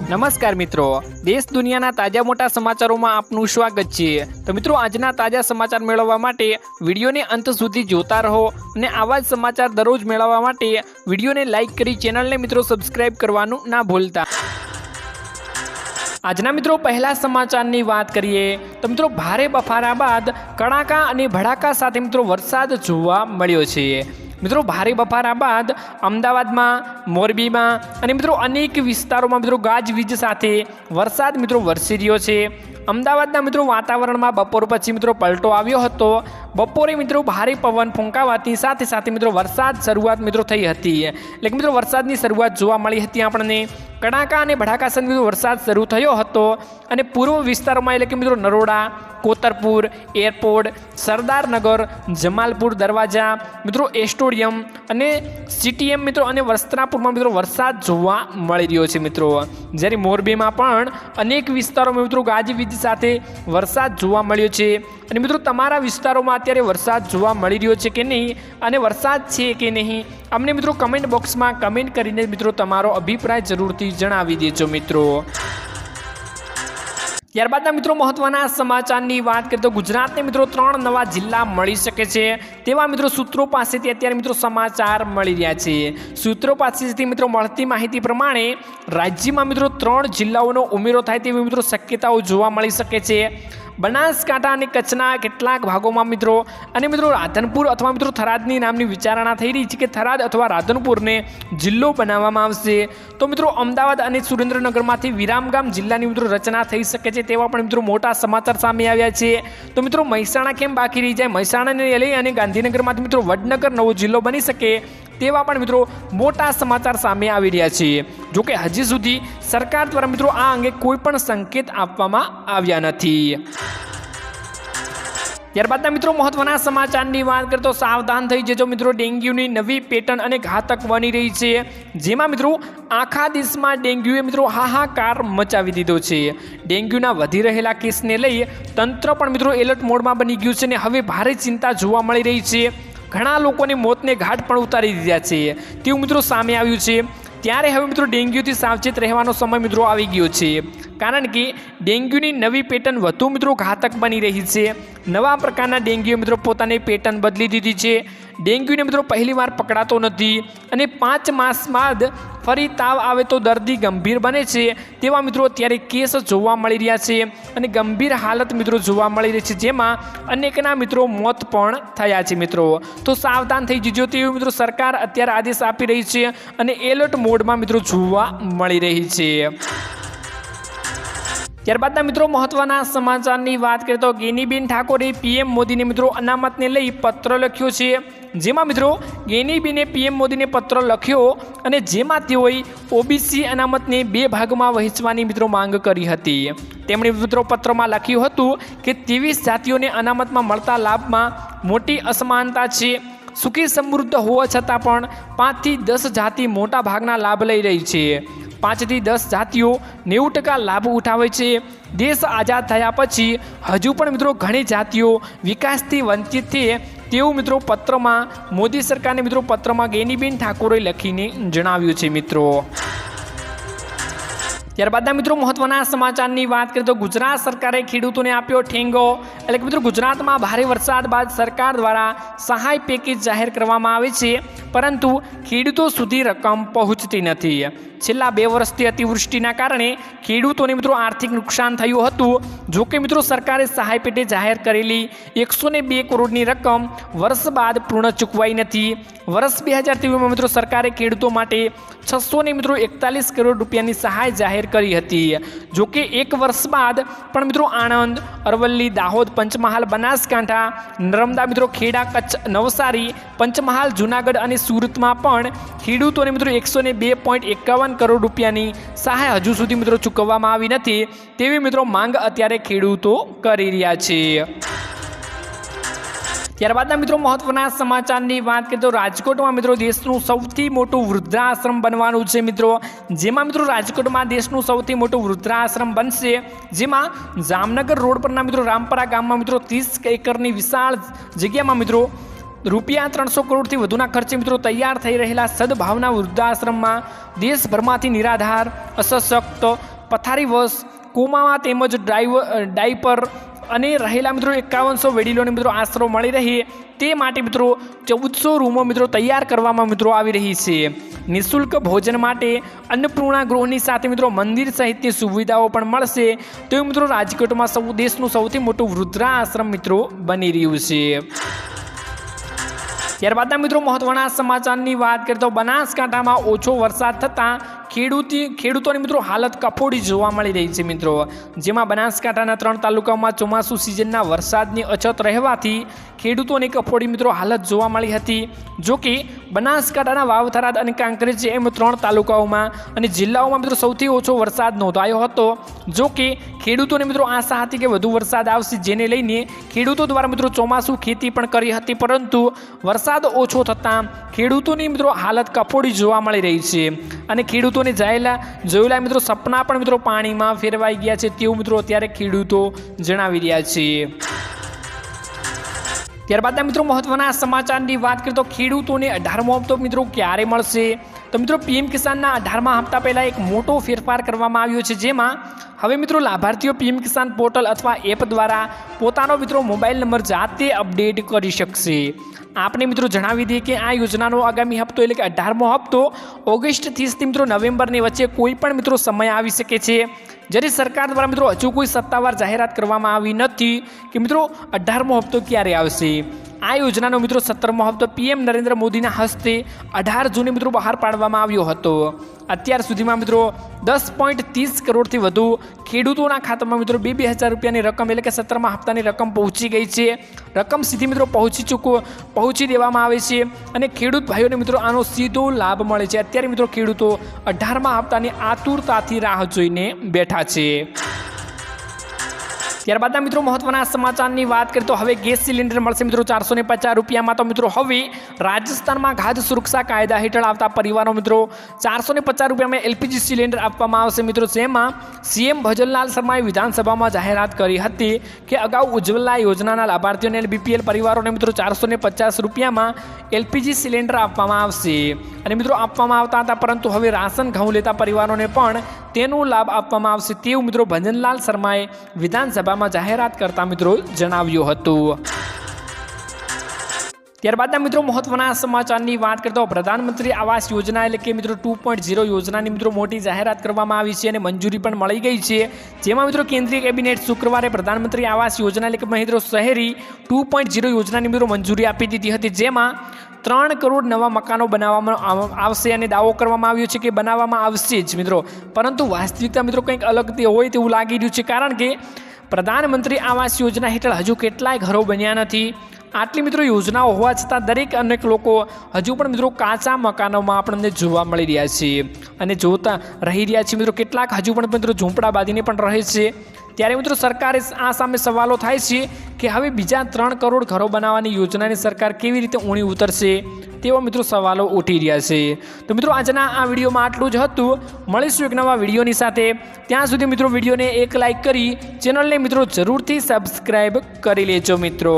નમસ્કાર મિત્રો, દેશ દુનિયાના તાજા મોટા સમાચારોમાં આપનું સ્વાગત છે। તો મિત્રો, આજના તાજા સમાચાર મેળવવા માટે વિડીયોને અંત સુધી જોતા રહો અને આવા જ સમાચાર દરરોજ મેળવવા માટે વિડીયોને લાઇક કરી ચેનલને મિત્રો સબસ્ક્રાઇબ કરવાનું ના ભૂલતા। આજના મિત્રો પહેલા સમાચારની વાત કરીએ તો મિત્રો, ભારે બફારા બાદ કડાકા અને ભડાકા સાથે મિત્રો વરસાદ જોવા મળ્યો છે। મિત્રો, ભારે બફારા બાદ અમદાવાદમાં, મોરબીમાં અને મિત્રો અનેક વિસ્તારોમાં મિત્રો ગાજવીજ સાથે વરસાદ મિત્રો વરસી રહ્યો છે। અમદાવાદના મિત્રો વાતાવરણમાં બપોર પછી મિત્રો પલટો આવ્યો હતો। બપોરે મિત્રો ભારે પવન ફૂંકાવાથી સાથે સાથે મિત્રો વરસાદ શરૂઆત મિત્રો થઈ હતી, એટલે કે મિત્રો વરસાદની શરૂઆત જોવા મળી હતી આપણને। કડાકા અને ભડાકા સાથે મિત્રો વરસાદ શરૂ થયો હતો અને પૂર્વ વિસ્તારોમાં એટલે કે મિત્રો નરોડા, કોતરપુર, એરપોર્ટ, સરદારનગર, જમાલપુર દરવાજા મિત્રો, એસ્ટોડિયમ અને સીટીએમ મિત્રો અને વસ્ત્રાપુરમાં મિત્રો વરસાદ જોવા મળી રહ્યો છે મિત્રો। જ્યારે મોરબીમાં પણ અનેક વિસ્તારોમાં મિત્રો ગાજવીજ સાથે વરસાદ જોવા મળ્યો છે। અને મિત્રો, તમારા વિસ્તારોમાં અત્યારે વરસાદ જોવા મળી રહ્યો છે કે નહીં અને વરસાદ છે કે નહીં, અમને મિત્રો કમેન્ટ બોક્સમાં કમેન્ટ કરીને મિત્રો તમારો અભિપ્રાય જરૂરથી જણાવી દેજો મિત્રો। ત્યારબાદના મિત્રો મહત્વના સમાચારની વાત કરીએ તો ગુજરાતને મિત્રો 3 નવા જિલ્લા મળી શકે છે તેવા મિત્રો સૂત્રો પાસેથી અત્યારે મિત્રો સમાચાર મળી રહ્યા છે। સૂત્રો પાસેથી મિત્રો મળતી માહિતી પ્રમાણે રાજ્યમાં મિત્રો 3 જિલ્લાઓનો ઉમેરો થાય તેવી મિત્રો શક્યતાઓ જોવા મળી શકે છે। બનાસકાંઠા અને કચ્છના કેટલાક ભાગોમાં મિત્રો અને મિત્રો રાધનપુર અથવા મિત્રો થરાદની નામની વિચારણા થઈ રહી છે કે થરાદ અથવા રાધનપુરને જિલ્લો બનાવવામાં આવશે। તો મિત્રો અમદાવાદ અને સુરેન્દ્રનગરમાંથી વિરામગામ જિલ્લાની મિત્રો રચના થઈ શકે છે તેવા પણ મિત્રો મોટા સમાચાર સામે આવ્યા છે। તો મિત્રો મહેસાણા કેમ બાકી રહી જાય, મહેસાણાને લઈ અને ગાંધીનગરમાંથી મિત્રો વડનગર નવો જિલ્લો બની શકે તેવા પણ મિત્રો મોટા સમાચાર સામે આવી રહ્યા છે। જોકે હજી સુધી સરકાર દ્વારા મિત્રો આ અંગે કોઈ પણ સંકેત આપવામાં આવ્યા નથી। ત્યારબાદના મિત્રો મહત્વના સમાચારની વાત કરીએ તો સાવધાન થઈ જજો મિત્રો, ડેન્ગ્યુની નવી પેટર્ન અને ઘાતક બની રહી છે, જેમાં મિત્રો આખા દેશમાં ડેન્ગ્યુએ મિત્રો હાહાકાર મચાવી દીધો છે। ડેન્ગ્યુના વધી રહેલા કેસને લઈ તંત્ર પણ મિત્રો એલર્ટ મોડમાં બની ગયું છે અને હવે ભારે ચિંતા જોવા મળી રહી છે। ઘણા લોકોને મોતને ઘાટ પણ ઉતારી દીધા છે તેવું મિત્રો સામે આવ્યું છે। ત્યારે હવે મિત્રો ડેન્ગ્યુથી સાવચેત રહેવાનો સમય મિત્રો આવી ગયો છે, કારણ કે ડેન્ગ્યુની નવી પેટર્ન વધુ મિત્રો ઘાતક બની રહી છે। નવા પ્રકારના ડેન્ગ્યુ મિત્રો પોતાની પેટર્ન બદલી દીધી છે। ડેન્ગ્યુને મિત્રો પહેલીવાર પકડાતો નથી અને 5 માસ બાદ ફરી તાવ આવે તો દર્દી ગંભીર બને છે તેવા મિત્રો અત્યારે કેસ જોવા મળી રહ્યા છે અને ગંભીર હાલત મિત્રો જોવા મળી રહી છે, જેમાં અનેકના મિત્રો મોત પણ થયા છે મિત્રો। તો સાવધાન થઈ જજો તેવું મિત્રો સરકાર અત્યારે આદેશ આપી રહી છે અને એલર્ટ મોડમાં મિત્રો જોવા મળી રહી છે। ત્યારબાદના મિત્રો મહત્વના સમાચારની વાત કરીએ તો ગેનીબેન ઠાકોરે પીએમ મોદીને મિત્રો અનામતને લઈ પત્ર લખ્યો છે, જેમાં મિત્રો ગેનીબેને પીએમ મોદીને પત્ર લખ્યો અને જેમાં તેઓએ ઓબીસી અનામતને 2 ભાગમાં વહેંચવાની મિત્રો માંગ કરી હતી। તેમણે મિત્રો પત્રમાં લખ્યું હતું કે 23 જાતિઓને અનામતમાં મળતા લાભમાં મોટી અસમાનતા છે। સુખી સમૃદ્ધ હોવા છતાં પણ 5 થી 10 જાતિ મોટા ભાગના લાભ લઈ રહી છે। 5 થી 10 જાતિઓ 90% લાભ ઉઠાવે છે। દેશ આઝાદ થયા પછી હજુ પણ મિત્રો ઘણી જાતિઓ વિકાસથી વંચિત છે તેવું મિત્રો પત્રમાં મોદી સરકારને મિત્રો પત્રમાં ગેનીબેન ઠાકોરે લખીને જણાવ્યું છે મિત્રો। ત્યારબાદના મિત્રો મહત્વના સમાચારની વાત કરીએ તો ગુજરાત સરકારે ખેડૂતોને આપ્યો ઠેંગો, એટલે કે મિત્રો ગુજરાતમાં ભારે વરસાદ બાદ સરકાર દ્વારા સહાય પેકેજ જાહેર કરવામાં આવે છે, પરંતુ ખેડૂતો સુધી રકમ પહોંચતી નથી। છેલ્લા 2 વર્ષથી અતિવૃષ્ટિના કારણે ખેડૂતોને મિત્રો આર્થિક નુકસાન થયું હતું। જોકે મિત્રો સરકારે સહાય પેટે જાહેર કરેલી 102 કરોડની રકમ વર્ષ બાદ પૂર્ણ ચૂકવાઈ નથી। વર્ષ 2023માં મિત્રો સરકારે ખેડૂતો માટે 641 કરોડ રૂપિયાની સહાય જાહેર કરી હતી। જોકે 1 વર્ષ બાદ પણ મિત્રો આણંદ, અરવલ્લી, દાહોદ, પંચમહાલ, બનાસકાંઠા, નર્મદા મિત્રો, ખેડા, કચ્છ, નવસારી, પંચમહાલ, જૂનાગઢ અને સુરતમાં પણ ખેડૂતોને મિત્રો 102.51 કરોડ રૂપિયાની સહાય હજુ સુધી મિત્રો ચૂકવવામાં આવી નથી તેવી મિત્રો માંગ અત્યારે ખેડૂતો કરી રહ્યા છે। ત્યારબાદના મિત્રો મહત્વના સમાચારની વાત કરીએ તો રાજકોટમાં મિત્રો દેશનું સૌથી મોટું વૃદ્ધાશ્રમ બનવાનું છે મિત્રો, જેમાં મિત્રો રાજકોટમાં દેશનું સૌથી મોટું વૃદ્ધાશ્રમ બનશે, જેમાં જામનગર રોડ પરના મિત્રો રામપરા ગામમાં મિત્રો 30 એકરની વિશાળ જગ્યામાં મિત્રો રૂપિયા 300 કરોડથી વધુના ખર્ચે મિત્રો તૈયાર થઈ રહેલા સદભાવના વૃદ્ધાશ્રમમાં દેશભરમાંથી નિરાધાર, અસશક્ત, પથારી વશ કોમામાં તેમજ ડાયપર અને રહેલા મિત્રો 5100 વડીલોને મિત્રો આશરો મળી રહે તે માટે મિત્રો 1400 રૂમો મિત્રો તૈયાર કરવામાં મિત્રો આવી રહી છે। નિઃશુલ્ક ભોજન માટે અન્નપૂર્ણા ગૃહની સાથે મિત્રો મંદિર સહિતની સુવિધાઓ પણ મળશે। તો મિત્રો રાજકોટમાં દેશનું સૌથી મોટું વૃદ્ધાશ્રમ મિત્રો બની રહ્યું છે। ત્યારબાદના મિત્રો મહત્વના સમાચારની વાત કરીએ તો બનાસકાંઠામાં ઓછો વરસાદ થતાં ખેડૂતોની મિત્રો હાલત કફોડી જોવા મળી રહી છે મિત્રો, જેમાં બનાસકાંઠાના 3 તાલુકાઓમાં ચોમાસુ સિઝનના વરસાદની અછત રહેવાથી ખેડૂતોની કફોડી મિત્રો હાલત જોવા મળી હતી। જો કે બનાસકાંઠાના વાવ, થરાદ અને કાંકરેજ એમ 3 તાલુકાઓમાં અને જિલ્લાઓમાં મિત્રો સૌથી ઓછો વરસાદ નોંધાયો હતો। જો કે ખેડૂતોને મિત્રો આશા હતી કે વધુ વરસાદ આવશે, જેને લઈને ખેડૂતો દ્વારા મિત્રો ચોમાસુ ખેતી પણ કરી હતી, પરંતુ વરસાદ ઓછો થતાં ખેડૂતોની મિત્રો હાલત કફોડી જોવા મળી રહી છે અને ખેડૂતોને જોયેલા મિત્રો સપના પણ મિત્રો પાણીમાં ફેરવાઈ ગયા છે તેવું મિત્રો અત્યારે ખેડૂતો જણાવી રહ્યા છે। ત્યારબાદના મિત્રો મહત્વના સમાચારની વાત કરીએ તો ખેડૂતોને 18મો હપ્તો મિત્રો ક્યારે મળશે? તો મિત્રો પીએમ કિસાનના 18મા હપ્તા પહેલાં એક મોટો ફેરફાર કરવામાં આવ્યો છે, જેમાં હવે મિત્રો લાભાર્થીઓ પીએમ કિસાન પોર્ટલ અથવા એપ દ્વારા પોતાનો મિત્રો મોબાઈલ નંબર જાતે અપડેટ કરી શકશે। આપને મિત્રો જણાવી દઈએ કે આ યોજનાનો આગામી હપ્તો એટલે કે 18મો હપ્તો ઓગસ્ટથી મિત્રો નવેમ્બરની વચ્ચે કોઈ પણ મિત્રો સમય આવી શકે છે। જ્યારે સરકાર દ્વારા મિત્રો હજુ કોઈ સત્તાવાર જાહેરાત કરવામાં આવી નથી કે મિત્રો 18મો હપ્તો ક્યારે આવશે। આ યોજનાનો મિત્રો 17મો હપ્તો પીએમ નરેન્દ્ર મોદીના હસ્તે 18 જૂને મિત્રો બહાર પાડવામાં આવ્યો હતો। અત્યાર સુધીમાં મિત્રો 10.30 કરોડથી વધુ ખેડૂતોના ખાતામાં મિત્રો 2,000 રૂપિયાની રકમ એટલે કે 17મા હપ્તાની રકમ પહોંચી ગઈ છે। રકમ સીધી મિત્રો પહોંચી દેવામાં આવે છે અને ખેડૂત ભાઈઓને મિત્રો આનો સીધો લાભ મળે છે। અત્યારે મિત્રો ખેડૂતો 18મા હપ્તાની આતુરતાથી રાહ જોઈને બેઠા છે। ત્યારબાદના મિત્રો મહત્વના સમાચારની વાત કરીએ તો હવે ગેસ સિલિન્ડર મળશે મિત્રો 450 રૂપિયામાં। તો મિત્રો હવે રાજસ્થાનમાં ખાદ્ય સુરક્ષા કાયદા હેઠળ આવતા પરિવારો મિત્રો 450 રૂપિયામાં એલપીજી સિલિન્ડર આપવામાં આવશે મિત્રો, જેમાં સીએમ ભજનલાલ શર્માએ વિધાનસભામાં જાહેરાત કરી હતી કે અગાઉ ઉજ્જવલા યોજનાના લાભાર્થીઓને અને બીપીએલ પરિવારોને મિત્રો 450 રૂપિયામાં એલપીજી સિલિન્ડર આપવામાં આવશે અને મિત્રો આપવામાં આવતા હતા, પરંતુ હવે રાશન ઘઉં લેતા પરિવારોને પણ તેનો લાભ આપવામાં આવશે તેવું મિત્રો ભજનલાલ શર્માએ વિધાનસભામાં જાહેરાત કરતા મિત્રો જણાવ્યું હતું। ત્યારબાદના મિત્રો મહત્વના સમાચારની વાત કરતો પ્રધાનમંત્રી આવાસ યોજના એટલે કે મિત્રો 2.0 યોજનાની મિત્રો મોટી જાહેરાત કરવામાં આવી છે અને મંજૂરી પણ મળી ગઈ છે, જેમાં મિત્રો કેન્દ્રીય કેબિનેટ શુક્રવારે પ્રધાનમંત્રી આવાસ યોજના એટલે કે મિત્રો શહેરી 2.0 યોજનાની મિત્રો મંજૂરી આપી દીધી હતી, જેમાં 3 કરોડ નવા મકાનો બનાવવામાં આવશે અને દાવો કરવામાં આવ્યો છે કે બનાવવામાં આવશે જ મિત્રો, પરંતુ વાસ્તવિકતા મિત્રો કંઈક અલગ હોય તેવું લાગી રહ્યું છે, કારણ કે પ્રધાનમંત્રી આવાસ યોજના હેઠળ હજુ કેટલાય ઘરો બન્યા નથી। આટલી મિત્રો યોજનાઓ હોવા છતાં અનેક લોકો હજુ પણ મિત્રો કાચા મકાનોમાં આપણને જોવા મળી રહ્યા છે અને જોતા રહી રહ્યા છે મિત્રો, કેટલાક હજુ પણ મિત્રો ઝૂંપડા બાંધીને પણ રહે છે। ત્યારે મિત્રો સરકારે આ સામે સવાલો થાય છે કે હવે બીજા 3 કરોડ ઘરો બનાવવાની યોજનાની સરકાર કેવી રીતે ઊણી ઉતરશે તેવા મિત્રો સવાલો ઉઠી રહ્યા છે। તો મિત્રો આજના આ વિડીયોમાં આટલું જ હતું। મળીશું એક નવા વિડીયોની સાથે, ત્યાં સુધી મિત્રો વિડીયોને એક લાઇક કરી ચેનલને મિત્રો જરૂરથી સબસ્ક્રાઈબ કરી લેજો મિત્રો।